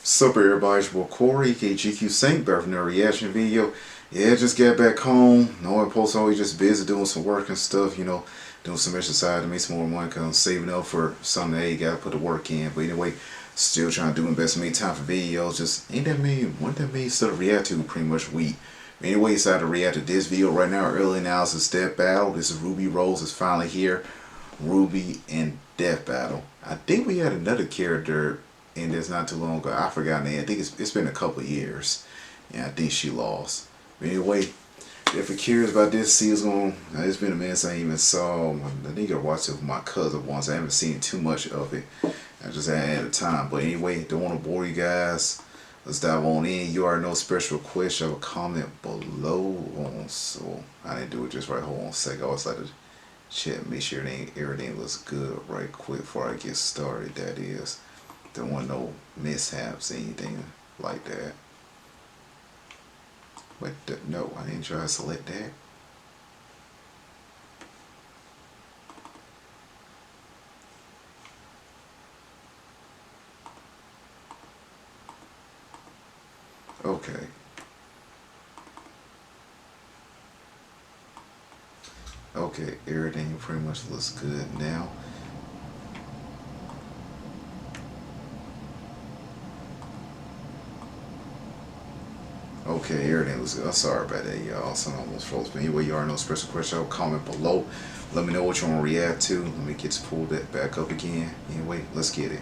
Sup everybody, it's your boy Corey, KGQ Saint, back from the reaction video. Yeah, just got back home. No one post always just busy doing some work and stuff, doing some exercise to make some more money because I'm saving up for something that you gotta put the work in. But anyway, still trying to do my best to make time for videos. Just ain't that many stuff to react to pretty much week. Anyway, decided to react to this video right now. Early analysis Death Battle. This is RWBY Rose is finally here. RWBY and Death Battle. I think we had another character in this not too long ago. I forgot the name. I think it's been a couple of years. And I think she lost. But anyway, if you're curious about this season, it's been a minute since I even saw. I think I watched it with my cousin once. I haven't seen too much of it. I just hadn't had the time. But anyway, don't want to bore you guys. Let's dive on in. You already know special request. Have a comment below. So I didn't do it just right. Hold on a second. I always like to check, make sure everything looks good right quick before I get started. That is. Don't want no mishaps, anything like that. What the, no, I didn't try to select that. Okay. Okay, everything pretty much looks good now. Okay, everything looks good. I'm sorry about that, y'all. Some almost froze. But anyway, you already know special question. Comment below. Let me know what you want to react to. Let me get to pull that back up again. Anyway, let's get it.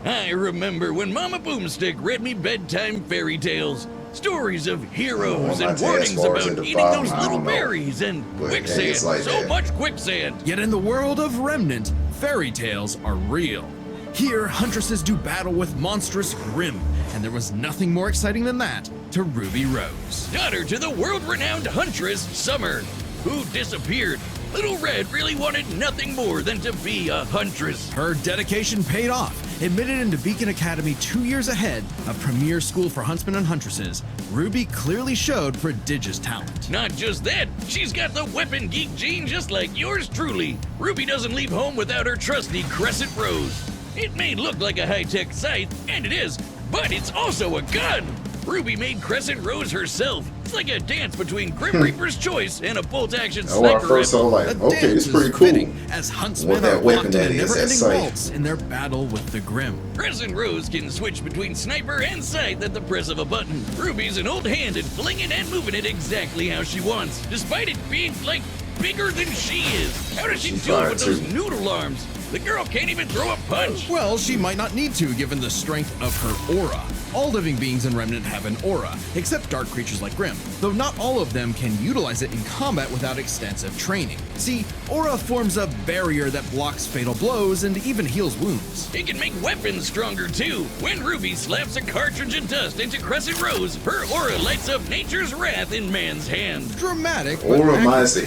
I remember when Mama Boomstick read me bedtime fairy tales. Stories of heroes and warnings about eating those little berries and quicksand. Like so much quicksand. Yet in the world of Remnant, fairy tales are real. Here, huntresses do battle with monstrous Grimm, and there was nothing more exciting than that to RWBY Rose. Daughter to the world-renowned huntress, Summer, who disappeared. Little Red really wanted nothing more than to be a huntress. Her dedication paid off. Admitted into Beacon Academy 2 years ahead, a premier school for huntsmen and huntresses, RWBY clearly showed prodigious talent. Not just that, she's got the weapon geek gene just like yours truly. RWBY doesn't leave home without her trusty Crescent Rose. It may look like a high-tech scythe, and it is, but it's also a gun! RWBY made Crescent Rose herself. It's like a dance between Grim Reaper's Choice and a bolt-action sniper rifle. Like, okay, it's pretty cool. As huntsmen are locked in a never-ending waltz in their battle with the Grimm. Crescent Rose can switch between sniper and scythe at the press of a button. RWBY's an old hand at flinging and moving it exactly how she wants, despite it being, like, bigger than she is. How does she do it with those noodle arms? The girl can't even throw a punch. Well, she might not need to, given the strength of her aura. All living beings in Remnant have an aura, except dark creatures like Grimm, though not all of them can utilize it in combat without extensive training. See, aura forms a barrier that blocks fatal blows and even heals wounds. It can make weapons stronger too. When RWBY slaps a cartridge of dust into Crescent Rose, her aura lights up nature's wrath in man's hand. Dramatic, but aura reminds me,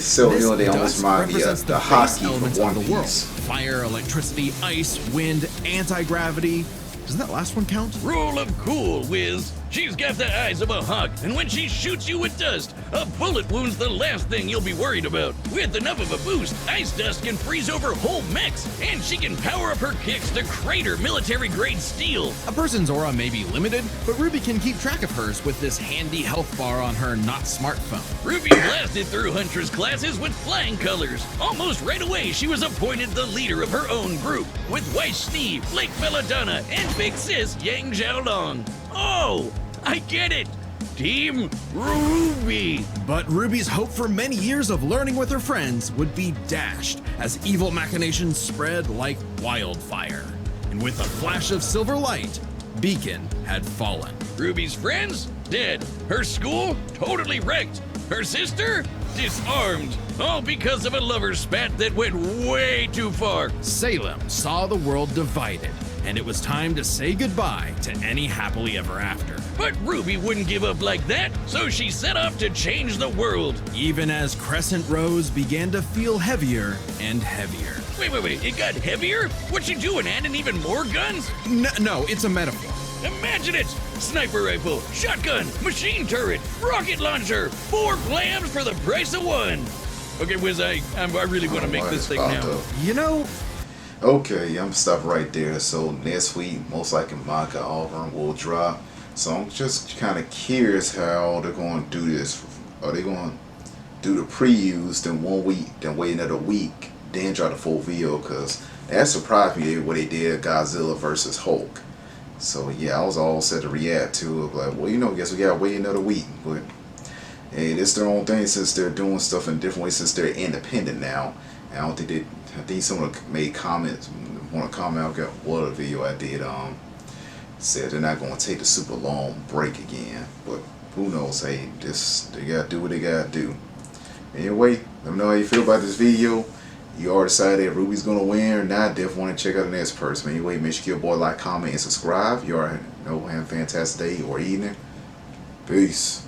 they almost remind me of the hockey elements from of One the world. Piece. Fire, electricity, ice, wind, anti-gravity. Doesn't that last one count? Rule of cool, Wiz. She's got the eyes of a hawk, and when she shoots you with dust, a bullet wound's the last thing you'll be worried about. With enough of a boost, ice dust can freeze over whole mechs, and she can power up her kicks to crater military-grade steel. A person's aura may be limited, but RWBY can keep track of hers with this handy health bar on her not smartphone. RWBY blasted through Huntress classes with flying colors. Almost right away, she was appointed the leader of her own group, with Weiss Steve, Blake Belladonna, and Big Sis Yang Xiaolong. Oh! I get it! Team RWBY! But RWBY's hope for many years of learning with her friends would be dashed as evil machinations spread like wildfire. And with a flash of silver light, Beacon had fallen. RWBY's friends? Dead. Her school? Totally wrecked. Her sister? Disarmed. All because of a lover spat that went way too far. Salem saw the world divided, and it was time to say goodbye to any happily ever after. But RWBY wouldn't give up like that, so she set off to change the world. Even as Crescent Rose began to feel heavier and heavier. Wait, it got heavier? What's she doing, adding even more guns? No, it's a metaphor. Imagine it! Sniper rifle, shotgun, machine turret, rocket launcher, 4 glams for the price of 1. Okay, Wiz, I really want to make this thing now. You know, Okay, I'm gonna stop right there. So next week, most likely Micah Auburn will drop. So I'm just kind of curious how they're going to do this. Are they going to do the previews then 1 week, then wait another week, then drop the full video? Because that surprised me what they did Godzilla versus Hulk. So yeah, I was all set to react to it. Like, well, guess we gotta wait another week. But hey, it's their own thing since they're doing stuff in different ways since they're independent now. And I don't think they. I think someone made comments. Want to comment? I got what a video I did. Said they're not going to take the super long break again. But who knows? Hey, they gotta do what they gotta do. Anyway, let me know how you feel about this video. You already decided if Ruby's gonna win or not. Definitely want to check out the next person. Anyway, make sure you give a boy a like, comment, and subscribe. You already know, have a fantastic day or evening. Peace.